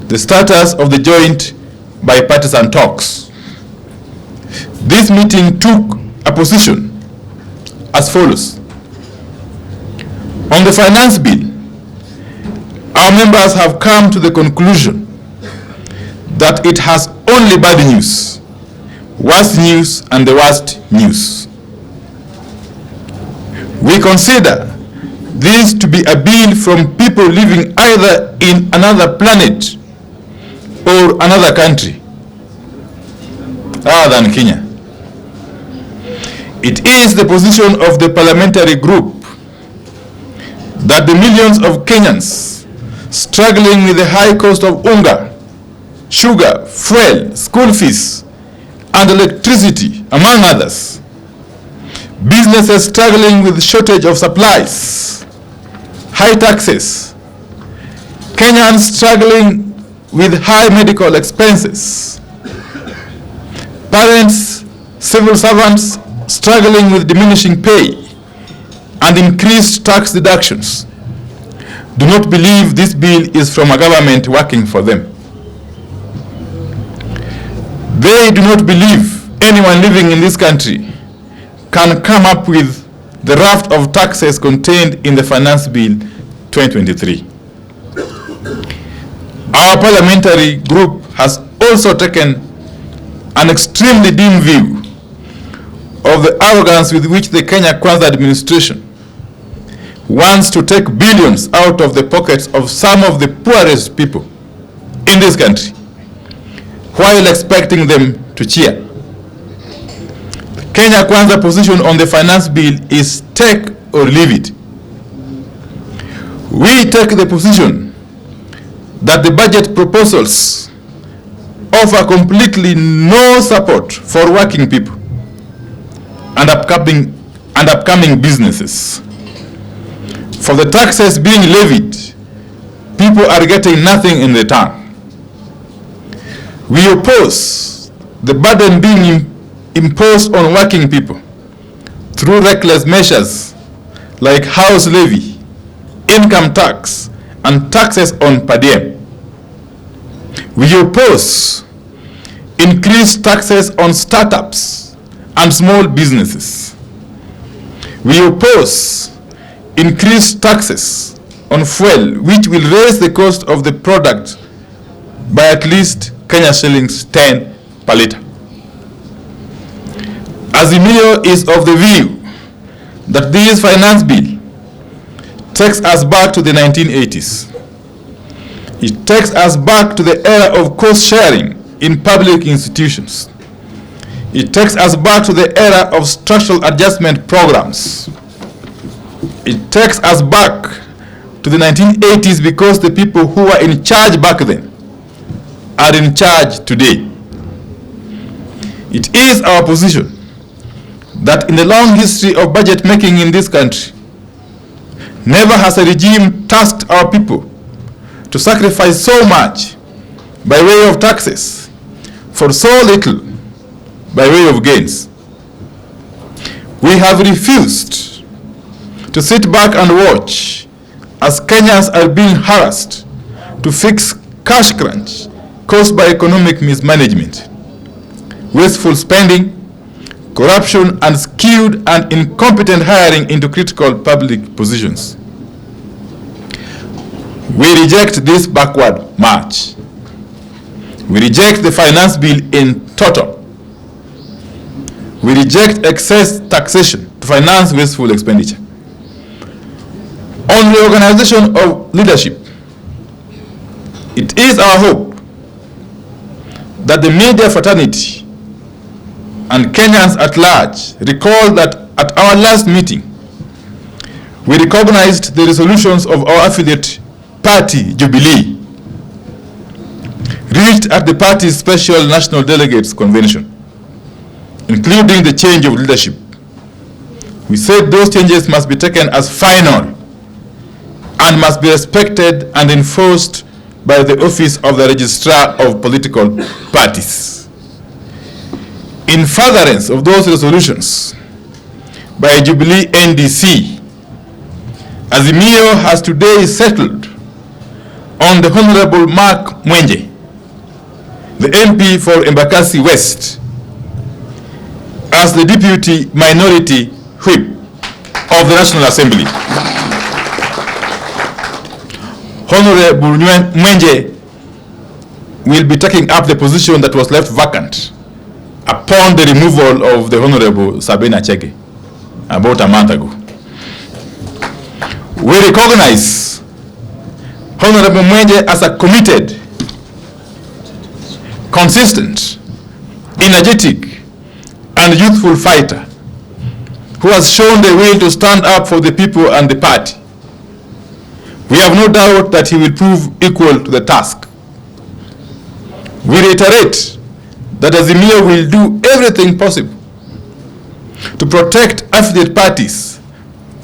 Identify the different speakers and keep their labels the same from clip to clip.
Speaker 1: the status of the joint bipartisan talks. This meeting took a position as follows. On the finance bill, our members have come to the conclusion that it has only bad news, worst news, and the worst news. We consider this to be a bill from people living either in another planet or another country other than Kenya. It is the position of the parliamentary group that the millions of Kenyans struggling with the high cost of unga, sugar, fuel, school fees, and electricity, among others, businesses struggling with shortage of supplies, high taxes, Kenyans struggling with high medical expenses, parents, civil servants struggling with diminishing pay and increased tax deductions, do not believe this bill is from a government working for them. They do not believe anyone living in this country can come up with the raft of taxes contained in the Finance Bill 2023. Our parliamentary group has also taken an extremely dim view of the arrogance with which the Kenya Kwanza administration wants to take billions out of the pockets of some of the poorest people in this country, while expecting them to cheer. The Kenya Kwanza position on the finance bill is take or leave it. We take the position that the budget proposals offer completely no support for working people and upcoming businesses. For the taxes being levied, people are getting nothing in return. We oppose the burden being imposed on working people through reckless measures like house levy, income tax, and taxes on per diem. We oppose increased taxes on startups and small businesses. We oppose increased taxes on fuel, which will raise the cost of the product by at least Kenya shillings 10 per liter. Azimio is of the view that this finance bill takes us back to the 1980s. It takes us back to the era of cost sharing in public institutions. It takes us back to the era of structural adjustment programs. It takes us back to the 1980s because the people who were in charge back then are in charge today. It is our position that in the long history of budget making in this country, never has a regime tasked our people to sacrifice so much by way of taxes for so little by way of gains. We have refused to sit back and watch as Kenyans are being harassed to fix cash crunch caused by economic mismanagement, wasteful spending, corruption, and skewed and incompetent hiring into critical public positions. We reject this backward march. We reject the finance bill in total. We reject excess taxation to finance wasteful expenditure. On the organization of leadership, it is our hope that the media fraternity and Kenyans at large recall that at our last meeting, we recognized the resolutions of our affiliate party, Jubilee, reached at the party's special national delegates convention, including the change of leadership. We said those changes must be taken as final and must be respected and enforced by the office of the registrar of political parties. In furtherance of those resolutions by Jubilee NDC, Azimio has today settled on the Honorable Mark Mwenje, the MP for Embakasi West, as the Deputy Minority Whip of the National Assembly. Honorable Mwenje will be taking up the position that was left vacant upon the removal of the Honorable Sabina Chege about a month ago. We recognize Honorable Mwenje as a committed, consistent, energetic, and youthful fighter who has shown the will to stand up for the people and the party. We have no doubt that he will prove equal to the task. We reiterate that Azimio will do everything possible to protect affiliate parties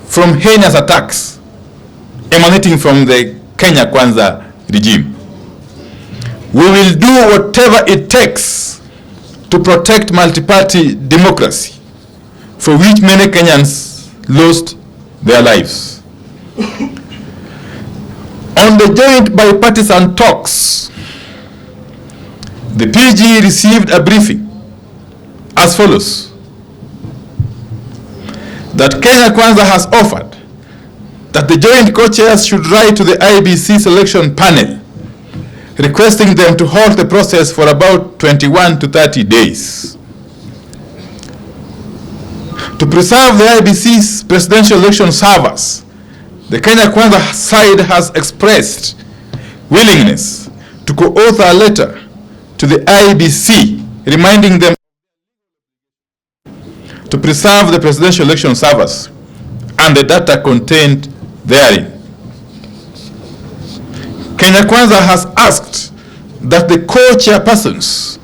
Speaker 1: from heinous attacks emanating from the Kenya Kwanza regime. We will do whatever it takes to protect multi-party democracy, for which many Kenyans lost their lives. On the joint bipartisan talks, the PG received a briefing as follows: that Kenya Kwanza has offered that the joint co-chairs should write to the IEBC selection panel requesting them to halt the process for about 21 to 30 days. To preserve the IEBC's presidential election servers, the Kenya Kwanza side has expressed willingness to co-author a letter to the IEBC reminding them to preserve the presidential election servers and the data contained therein. Kenya Kwanza has asked that the co-chairpersons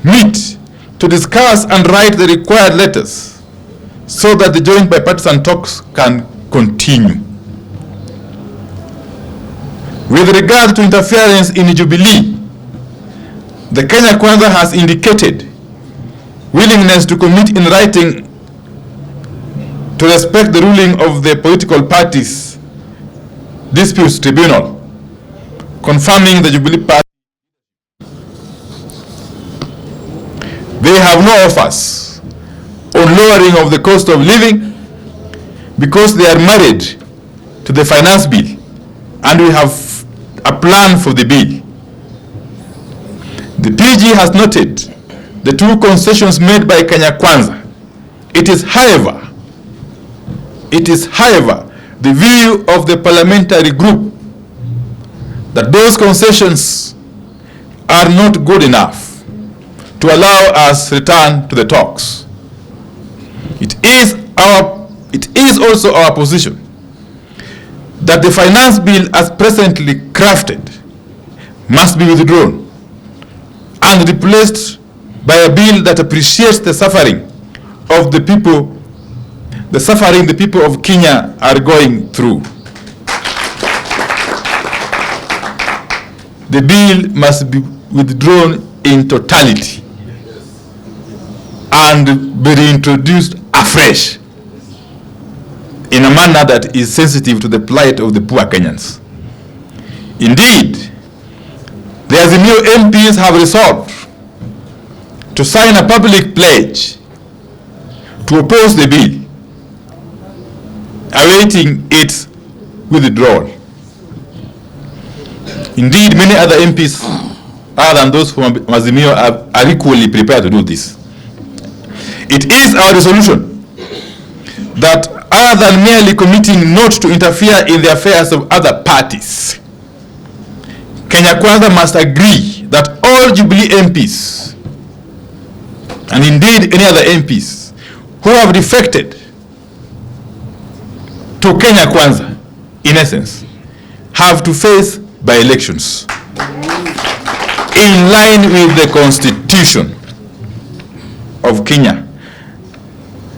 Speaker 1: meet to discuss and write the required letters so that the joint bipartisan talks can continue. With regard to interference in Jubilee, the Kenya Kwanza has indicated willingness to commit in writing to respect the ruling of the political parties disputes tribunal, confirming the Jubilee party. They have no offers on lowering of the cost of living because they are married to the finance bill, and we have a plan for the bill. The PG has noted the two concessions made by Kenya Kwanza. It is, however, the view of the parliamentary group that those concessions are not good enough to allow us return to the talks. It is also our position that the finance bill as presently crafted must be withdrawn and replaced by a bill that appreciates the suffering of the people, the people of Kenya are going through. The bill must be withdrawn in totality and be reintroduced afresh in a manner that is sensitive to the plight of the poor Kenyans. Indeed, the Azimio MPs have resolved to sign a public pledge to oppose the bill, awaiting its withdrawal. Indeed, many other MPs other than those from Azimio are equally prepared to do this. It is our resolution that other than merely committing not to interfere in the affairs of other parties, Kenya Kwanza must agree that all Jubilee MPs, and indeed any other MPs who have defected to Kenya Kwanza, in essence, have to face by-elections in line with the Constitution of Kenya.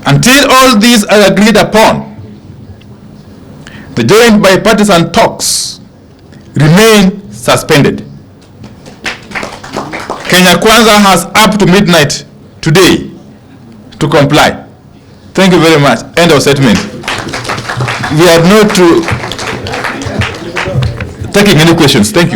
Speaker 1: Until all these are agreed upon, the joint bipartisan talks remain suspended. Kenya Kwanza has up to midnight today to comply. Thank you very much. End of statement. We are not to taking any questions. Thank you.